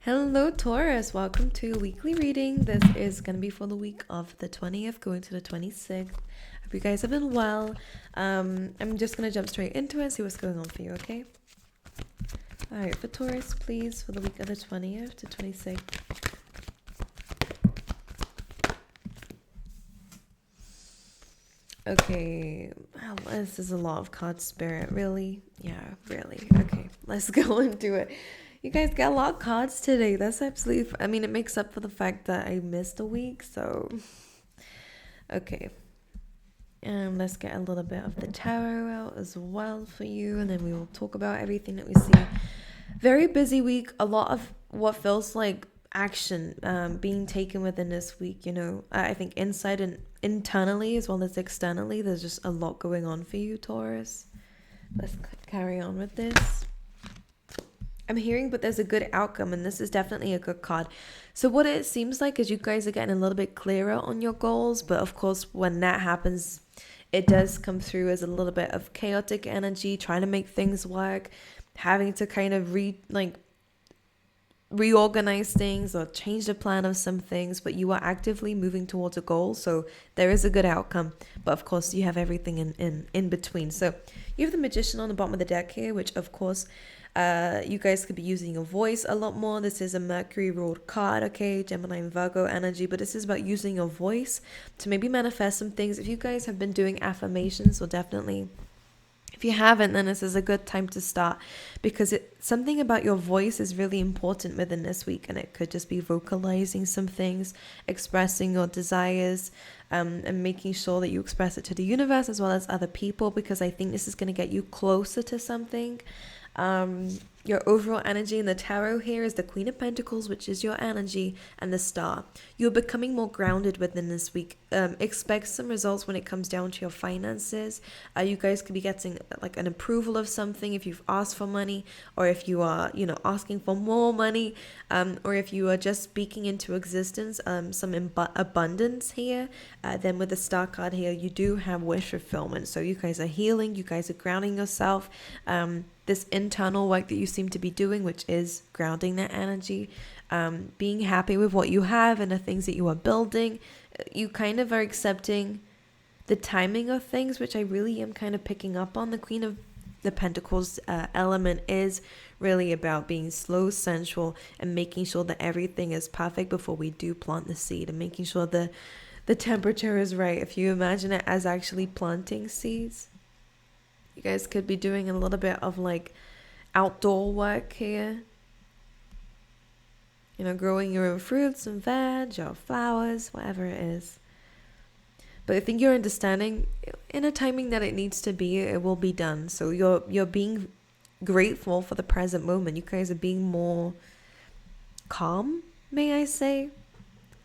Hello, Taurus. Welcome to your weekly reading. This is going to be for the week of the 20th going to the 26th. Hope you guys have been well. I'm just going to jump straight into it and see what's going on for you, okay? All right, for Taurus, please, for the week of the 20th to 26th. Okay, wow, this is a lot of cards, Spirit. Really? Yeah, really. Okay, let's go into it. You guys got a lot of cards today. That's absolutely, it makes up for the fact that I missed a week, so. Okay. And let's get a little bit of the tarot out as well for you, and then we will talk about everything that we see. Very busy week. A lot of what feels like action being taken within this week, I think inside and internally as well as externally, there's just a lot going on for you, Taurus. Let's carry on with this. I'm hearing, but there's a good outcome, and this is definitely a good card. So what it seems like is you guys are getting a little bit clearer on your goals, but of course when that happens, it does come through as a little bit of chaotic energy, trying to make things work, having to kind of reorganize things or change the plan of some things, but you are actively moving towards a goal, so there is a good outcome. But of course you have everything in between. So you have the Magician on the bottom of the deck here, which of course you guys could be using your voice a lot more. This is a Mercury ruled card, okay, Gemini and Virgo energy, but this is about using your voice to maybe manifest some things. If you guys have been doing affirmations, well, definitely, if you haven't, then this is a good time to start, because something about your voice is really important within this week, and it could just be vocalizing some things, expressing your desires, and making sure that you express it to the universe as well as other people, because I think this is going to get you closer to something. Your overall energy in the tarot here is the Queen of Pentacles, which is your energy, and the Star. You're becoming more grounded within this week. Expect some results when it comes down to your finances. You guys could be getting like an approval of something if you've asked for money, or if you are, asking for more money, or if you are just speaking into existence some abundance here. Then with the Star card here, you do have wish fulfillment. So you guys are healing, you guys are grounding yourself. This internal work that you seem to be doing, which is grounding that energy, being happy with what you have and the things that you are building. You kind of are accepting the timing of things, which I really am kind of picking up on. The Queen of the Pentacles element is really about being slow, sensual, and making sure that everything is perfect before we do plant the seed, and making sure the temperature is right. If you imagine it as actually planting seeds, you guys could be doing a little bit of like outdoor work here. Growing your own fruits and veg or flowers, whatever it is. But I think you're understanding in a timing that it needs to be, it will be done. So you're being grateful for the present moment. You guys are being more calm, may I say,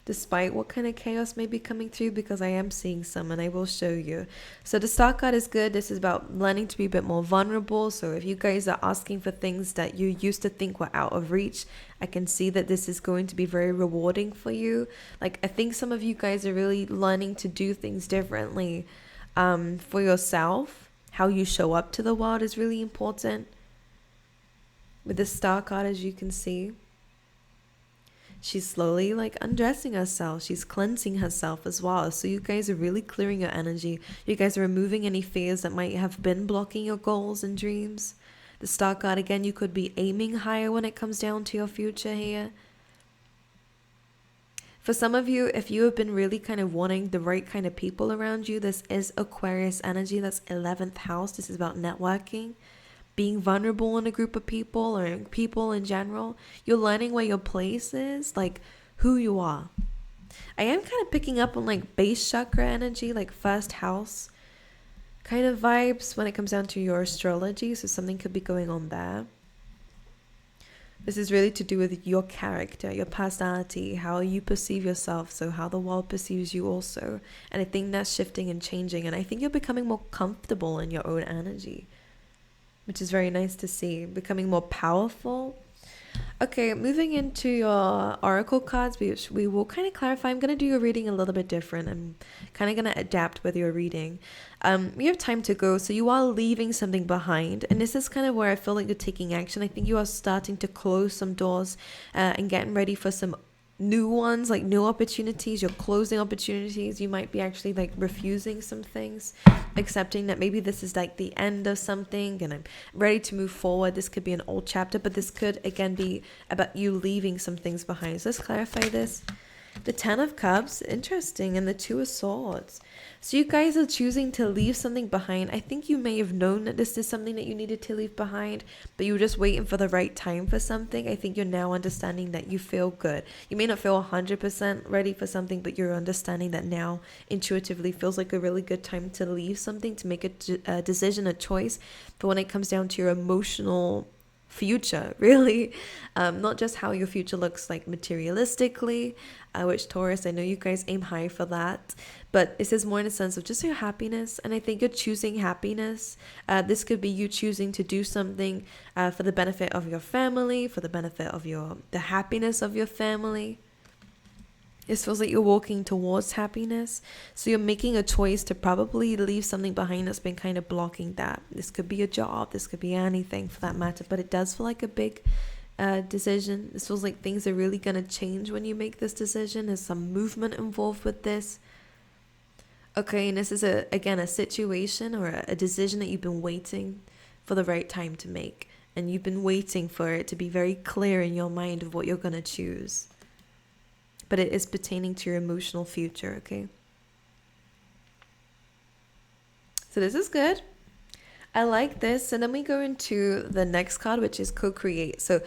despite what kind of chaos may be coming through, because I am seeing some and I will show you. So the Star card is good. This is about learning to be a bit more vulnerable. So if you guys are asking for things that you used to think were out of reach, I can see that this is going to be very rewarding for you. Like, I think some of you guys are really learning to do things differently for yourself. How you show up to the world is really important. With the Star card, as you can see, she's slowly like undressing herself. She's cleansing herself as well. So you guys are really clearing your energy. You guys are removing any fears that might have been blocking your goals and dreams. The Star card, again, you could be aiming higher when it comes down to your future here. For some of you, if you have been really kind of wanting the right kind of people around you, this is Aquarius energy. That's 11th house. This is about networking, being vulnerable in a group of people or people in general. You're learning where your place is, like who you are. I am kind of picking up on like base chakra energy, like first house kind of vibes when it comes down to your astrology. So something could be going on there. This is really to do with your character, your personality, how you perceive yourself, so how the world perceives you also. And I think that's shifting and changing, and I think you're becoming more comfortable in your own energy, which is very nice to see. Becoming more powerful. Okay, moving into your oracle cards, which we will kind of clarify. I'm going to do your reading a little bit different. I'm kind of going to adapt with your reading. We have time to go, so you are leaving something behind. And this is kind of where I feel like you're taking action. I think you are starting to close some doors and getting ready for some new ones, like new opportunities. You're closing opportunities. You might be actually like refusing some things, accepting that maybe this is like the end of something and I'm ready to move forward. This could be an old chapter, but this could again be about you leaving some things behind. So let's clarify this. The Ten of Cups, interesting, and the Two of Swords. So you guys are choosing to leave something behind. I think you may have known that this is something that you needed to leave behind, but you were just waiting for the right time for something. I think you're now understanding that you feel good. You may not feel 100% ready for something, but you're understanding that now intuitively feels like a really good time to leave something, to make a decision, a choice. But when it comes down to your emotional future, really, not just how your future looks like materialistically, which Taurus, I know you guys aim high for that, but this is more in a sense of just your happiness. And I think you're choosing happiness. This could be you choosing to do something for the benefit of your family, for the benefit of the happiness of your family. It feels like you're walking towards happiness. So you're making a choice to probably leave something behind that's been kind of blocking that. This could be a job. This could be anything for that matter. But it does feel like a big decision. This feels like things are really going to change when you make this decision. There's some movement involved with this. Okay, and this is, again, a situation or a decision that you've been waiting for the right time to make. And you've been waiting for it to be very clear in your mind of what you're going to choose. But it is pertaining to your emotional future, okay? So this is good. I like this. And then we go into the next card, which is co-create. So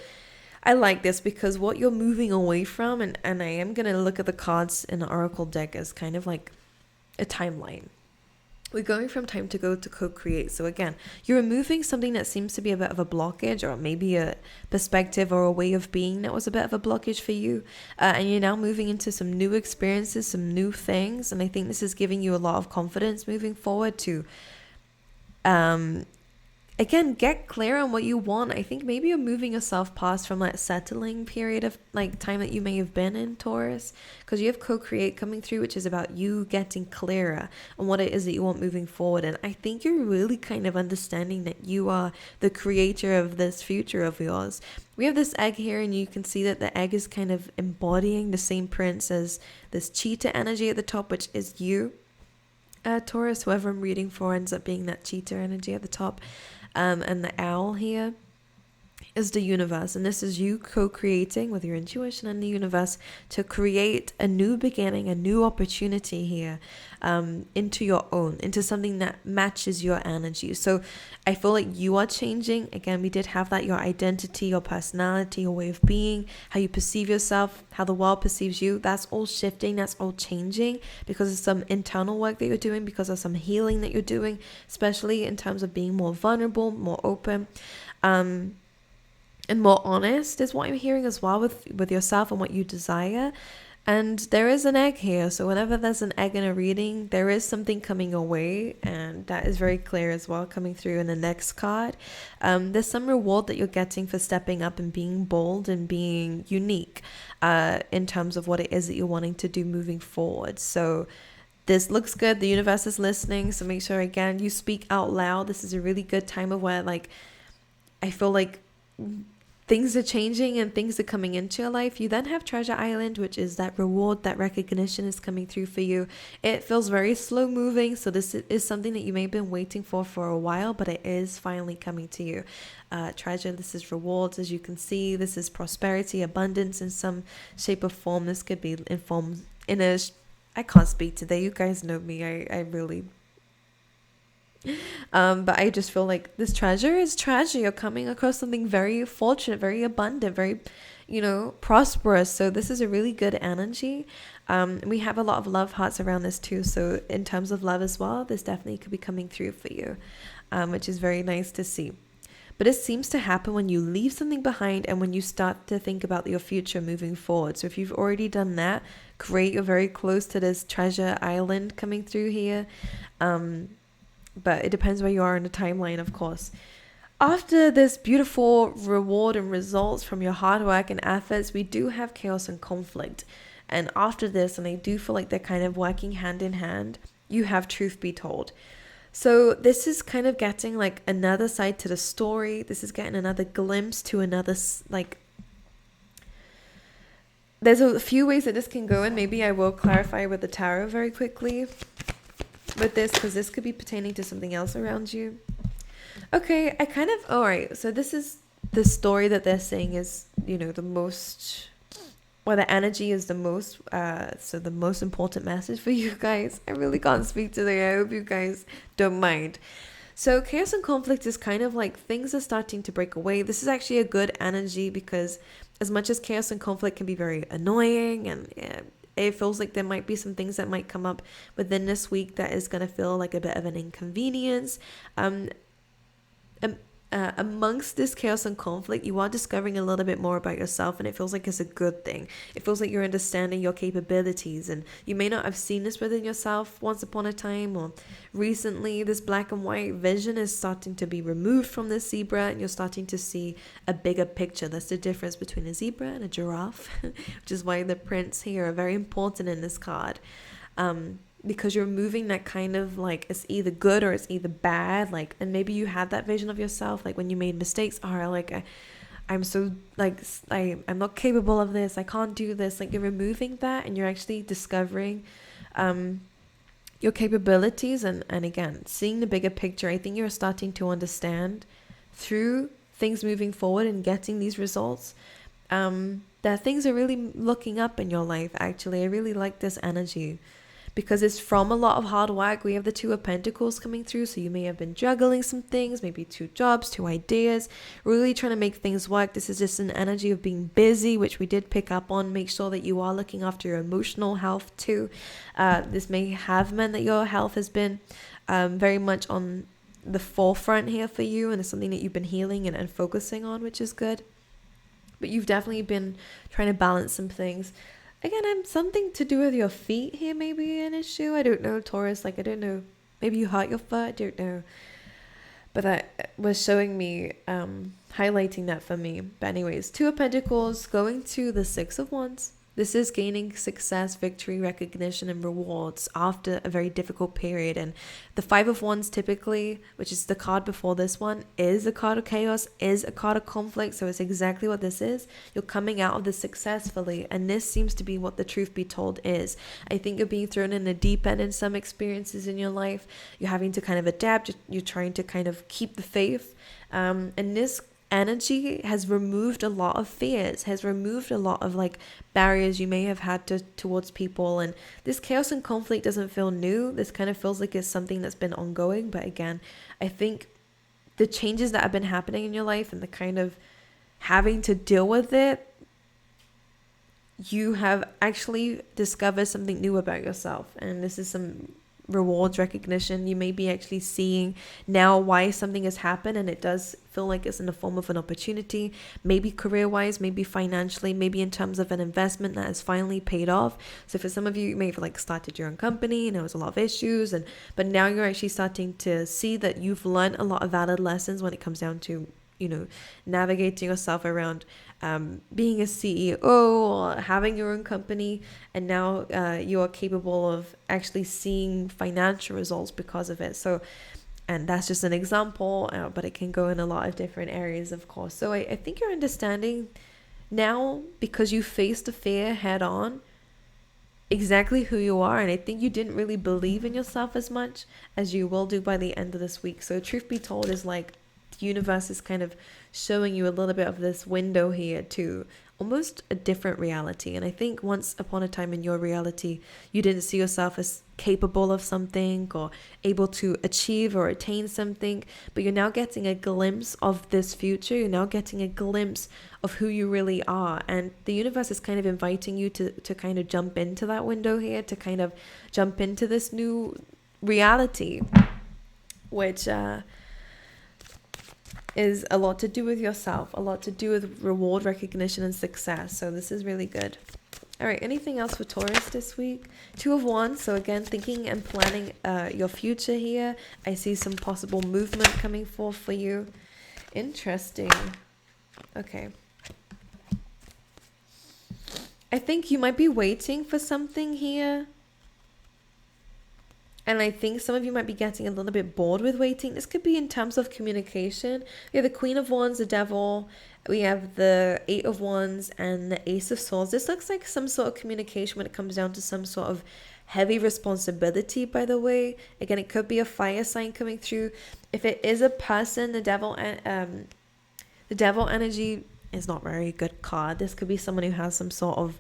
I like this because what you're moving away from, and I am going to look at the cards in the Oracle deck as kind of like a timeline. We're going from time to go to co-create. So again, you're removing something that seems to be a bit of a blockage, or maybe a perspective or a way of being that was a bit of a blockage for you. And you're now moving into some new experiences, some new things. And I think this is giving you a lot of confidence moving forward to, again, get clear on what you want. I think maybe you're moving yourself past from that settling period of like time that you may have been in, Taurus, because you have co-create coming through, which is about you getting clearer on what it is that you want moving forward. And I think you're really kind of understanding that you are the creator of this future of yours. We have this egg here, and you can see that the egg is kind of embodying the same prince as this cheetah energy at the top, which is you. Taurus, whoever I'm reading for, ends up being that cheetah energy at the top. And the owl here is the universe. And this is you co-creating with your intuition and the universe to create a new beginning, a new opportunity here, into your own, into something that matches your energy. So I feel like you are changing. Again, we did have that, your identity, your personality, your way of being, how you perceive yourself, how the world perceives you. That's all shifting. That's all changing because of some internal work that you're doing, because of some healing that you're doing, especially in terms of being more vulnerable, more open, and more honest is what I'm hearing as well with yourself and what you desire. And there is an egg here. So whenever there's an egg in a reading, there is something coming away. And that is very clear as well coming through in the next card. There's some reward that you're getting for stepping up and being bold and being unique in terms of what it is that you're wanting to do moving forward. So this looks good. The universe is listening. So make sure, again, you speak out loud. This is a really good time of where, like, I feel like things are changing and things are coming into your life. You then have Treasure Island, which is that reward, that recognition is coming through for you. It feels very slow moving. So this is something that you may have been waiting for a while, but it is finally coming to you. Treasure, this is rewards, as you can see. This is prosperity, abundance in some shape or form. This could be informed in a... I can't speak today. You guys know me. I really... but I just feel like this treasure is treasure. You're coming across something very fortunate, very abundant, very, prosperous. So this is a really good energy. We have a lot of love hearts around this too. So in terms of love as well, this definitely could be coming through for you, which is very nice to see. But it seems to happen when you leave something behind and when you start to think about your future moving forward. So if you've already done that, great. You're very close to this Treasure Island coming through here. But it depends where you are in the timeline, of course. After this beautiful reward and results from your hard work and efforts, we do have chaos and conflict. And after this, and I do feel like they're kind of working hand in hand, you have truth be told. So this is kind of getting like another side to the story. This is getting another glimpse to another, like, there's a few ways that this can go, and maybe I will clarify with the tarot very quickly with this, because this could be pertaining to something else around you. Okay, all right, so this is the story that they're saying is, the most, well, the energy is the most, so the most important message for you guys. I really can't speak today. I hope you guys don't mind. So chaos and conflict is kind of like things are starting to break away. This is actually a good energy, because as much as chaos and conflict can be very annoying, and it feels like there might be some things that might come up within this week that is going to feel like a bit of an inconvenience. Amongst this chaos and conflict, you are discovering a little bit more about yourself, and it feels like it's a good thing. It feels like you're understanding your capabilities, and you may not have seen this within yourself once upon a time, or recently. This black and white vision is starting to be removed from the zebra, and you're starting to see a bigger picture. That's the difference between a zebra and a giraffe, which is why the prints here are very important in this card. Because you're moving that kind of like, it's either good or it's either bad, like, and maybe you had that vision of yourself, like when you made mistakes, or like I'm so like I'm not capable of this, I can't do this. Like, you're removing that, and you're actually discovering your capabilities, and again, seeing the bigger picture. I think you're starting to understand through things moving forward and getting these results, that things are really looking up in your life. Actually, I really like this energy, because it's from a lot of hard work. We have the Two of Pentacles coming through, so you may have been juggling some things, maybe 2 jobs, 2 ideas, really trying to make things work. This is just an energy of being busy, which we did pick up on. Make sure that you are looking after your emotional health too. This may have meant that your health has been very much on the forefront here for you, and it's something that you've been healing and focusing on, which is good. But you've definitely been trying to balance some things. Again, something to do with your feet here, maybe an issue. I don't know, Taurus. Like, I don't know. Maybe you hurt your foot. I don't know. But that was showing me, highlighting that for me. But anyways, Two of Pentacles going to the Six of Wands. This is gaining success, victory, recognition, and rewards after a very difficult period. And the Five of Wands typically, which is the card before this one, is a card of chaos, is a card of conflict. So it's exactly what this is. You're coming out of this successfully. And this seems to be what the truth be told is. I think you're being thrown in the deep end in some experiences in your life. You're having to kind of adapt. You're trying to kind of keep the faith. And this energy has removed a lot of fears, has removed a lot of like barriers you may have had towards people. And this chaos and conflict doesn't feel new. This kind of feels like it's something that's been ongoing. But again, I think the changes that have been happening in your life and the kind of having to deal with it, you have actually discovered something new about yourself. And this is some rewards, recognition. You may be actually seeing now why something has happened, and it does feel like it's in the form of an opportunity, maybe career-wise, maybe financially, maybe in terms of an investment that has finally paid off. So for some of you may have like started your own company and there was a lot of issues, but now you're actually starting to see that you've learned a lot of valid lessons when it comes down to, navigating yourself around being a CEO or having your own company. And now you are capable of actually seeing financial results because of it. So, and that's just an example, but it can go in a lot of different areas, of course. So I think you're understanding now, because you faced the fear head on, exactly who you are. And I think you didn't really believe in yourself as much as you will do by the end of this week. So truth be told is like, the universe is kind of showing you a little bit of this window here to almost a different reality. And I think once upon a time in your reality, you didn't see yourself as capable of something or able to achieve or attain something, but you're now getting a glimpse of this future. You're now getting a glimpse of who you really are. And the universe is kind of inviting you to kind of jump into that window here, to kind of jump into this new reality, which is a lot to do with yourself, a lot to do with reward, recognition, and success. So this is really good. All right, anything else for Taurus this week? Two of Wands. So again, thinking and planning your future here. I see some possible movement coming forth for you. Interesting. Okay. I think you might be waiting for something here. And I think some of you might be getting a little bit bored with waiting. This could be in terms of communication. We have the Queen of Wands, the Devil. We have the Eight of Wands and the Ace of Swords. This looks like some sort of communication when it comes down to some sort of heavy responsibility, by the way. Again, it could be a fire sign coming through. If it is a person, the Devil energy is not very good card. This could be someone who has some sort of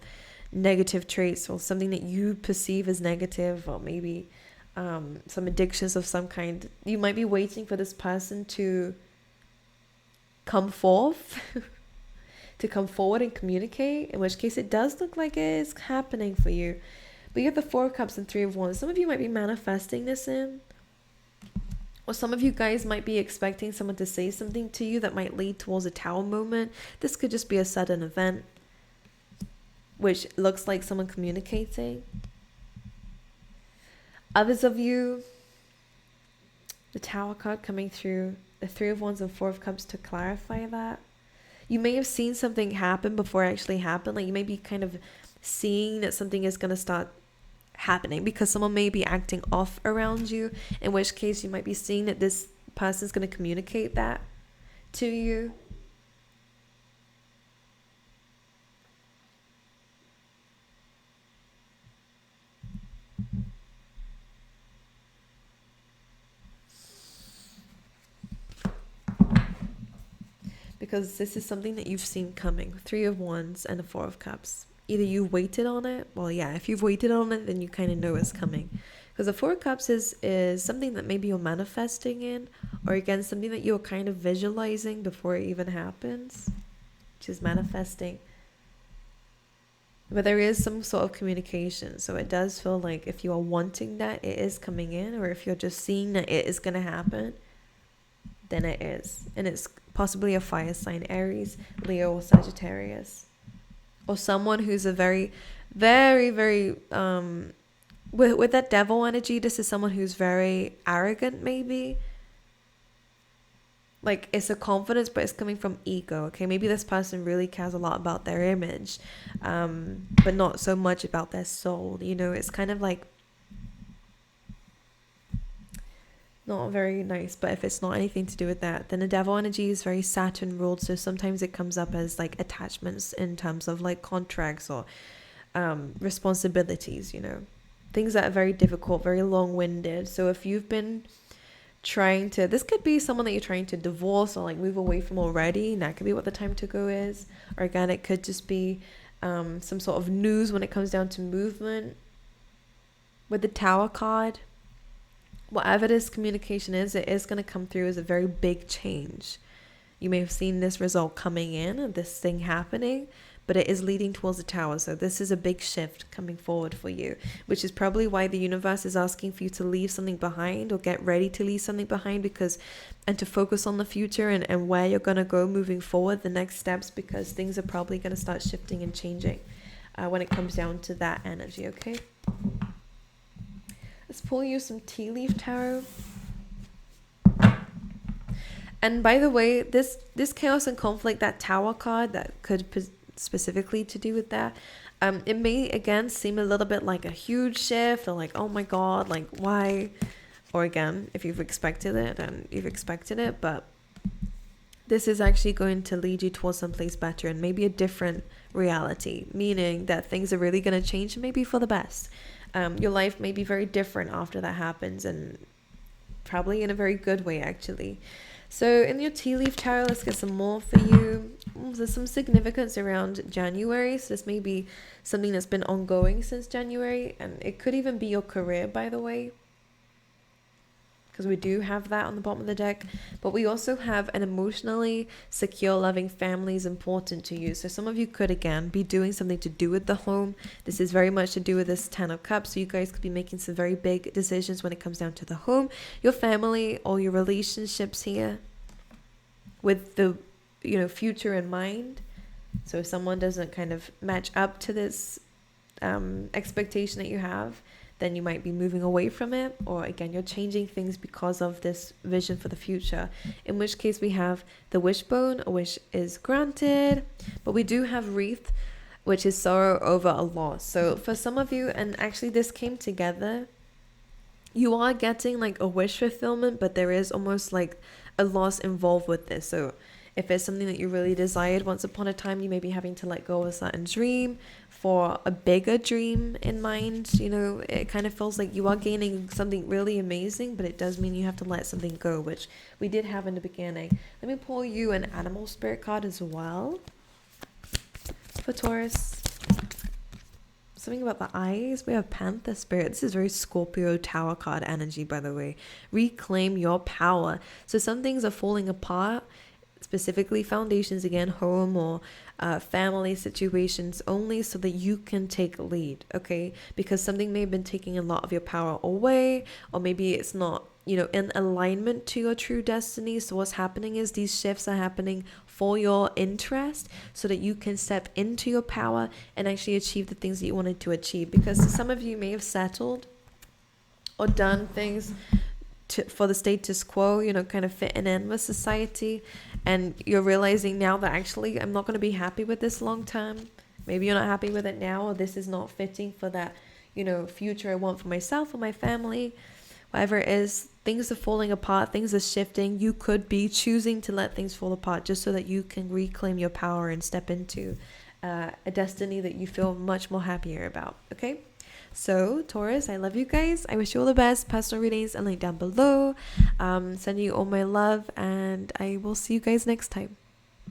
negative traits or something that you perceive as negative, or maybe some addictions of some kind. You might be waiting for this person to come forth, to come forward and communicate, in which case it does look like it is happening for you. But you have the Four of Cups and Three of Wands. Some of you might be manifesting this in, or some of you guys might be expecting someone to say something to you that might lead towards a Tower moment. This could just be a sudden event, which looks like someone communicating. Others of you, the Tower card coming through, the Three of Wands and Four of Cups to clarify that. You may have seen something happen before it actually happened. Like you may be kind of seeing that something is going to start happening because someone may be acting off around you, in which case you might be seeing that this person is going to communicate that to you. Because this is something that you've seen coming. Three of Wands and the Four of Cups. Either you waited on it. Well, yeah, if you've waited on it, then you kind of know it's coming. Because the Four of Cups is something that maybe you're manifesting in. Or again, something that you're kind of visualizing before it even happens. Which is manifesting. But there is some sort of communication. So it does feel like if you are wanting that, it is coming in. Or if you're just seeing that it is going to happen, then it is. And it's possibly a fire sign, Aries, Leo, or Sagittarius. Or someone who's a very, very, very, with that Devil energy, this is someone who's very arrogant, maybe. Like, it's a confidence, but it's coming from ego, okay? Maybe this person really cares a lot about their image, but not so much about their soul, you know? It's kind of like, not very nice. But if it's not anything to do with that, then the Devil energy is very Saturn ruled, so sometimes it comes up as like attachments in terms of like contracts or responsibilities, you know, things that are very difficult, very long-winded. So if you've been trying to, this could be someone that you're trying to divorce or like move away from already, and that could be what the time to go is. Or again, it could just be some sort of news when it comes down to movement. With the Tower card, whatever this communication is, it is going to come through as a very big change. You may have seen this result coming in, this thing happening, but it is leading towards the Tower. So this is a big shift coming forward for you, which is probably why the universe is asking for you to leave something behind or get ready to leave something behind, and to focus on the future and where you're going to go moving forward, the next steps, because things are probably going to start shifting and changing when it comes down to that energy, okay? Let's pull you some tea leaf tarot. And by the way, this chaos and conflict, that Tower card, that could specifically to do with that, it may again seem a little bit like a huge shift, or like, oh my god, like why? Or again, if you've expected it, and you've expected it, but this is actually going to lead you towards someplace better and maybe a different reality, meaning that things are really going to change, maybe for the best. Your life may be very different after that happens, and probably in a very good way, actually. So in your tea leaf tarot, let's get some more for you. There's some significance around January. So this may be something that's been ongoing since January, and it could even be your career, by the way, because we do have that on the bottom of the deck. But we also have an emotionally secure, loving family is important to you. So some of you could, again, be doing something to do with the home. This is very much to do with this Ten of Cups. So you guys could be making some very big decisions when it comes down to the home, your family, or your relationships here, with the, you know, future in mind. So if someone doesn't kind of match up to this expectation that you have, then you might be moving away from it, or again, you're changing things because of this vision for the future. In which case, we have the wishbone, a wish is granted, but we do have wreath, which is sorrow over a loss. So for some of you, and actually this came together, you are getting like a wish fulfillment, but there is almost like a loss involved with this. So if it's something that you really desired once upon a time, you may be having to let go of a certain dream for a bigger dream in mind. You know, it kind of feels like you are gaining something really amazing, but it does mean you have to let something go, which we did have in the beginning. Let me pull you an animal spirit card as well for Taurus. Something about the eyes. We have Panther Spirit. This is very Scorpio Tower card energy, by the way. Reclaim your power. So some things are falling apart, specifically foundations, again, home or family situations, only so that you can take lead, okay? Because something may have been taking a lot of your power away, or maybe it's not, you know, in alignment to your true destiny. So what's happening is these shifts are happening for your interest so that you can step into your power and actually achieve the things that you wanted to achieve. Because some of you may have settled or done things for the status quo, you know, kind of fitting in with society, and you're realizing now that actually I'm not going to be happy with this long term. Maybe you're not happy with it now, or this is not fitting for that, you know, future I want for myself or my family. Whatever it is, things are falling apart, things are shifting. You could be choosing to let things fall apart just so that you can reclaim your power and step into a destiny that you feel much more happier about, okay? So Taurus, I love you guys. I wish you all the best. Personal readings and link down below. Sending you all my love, and I will see you guys next time.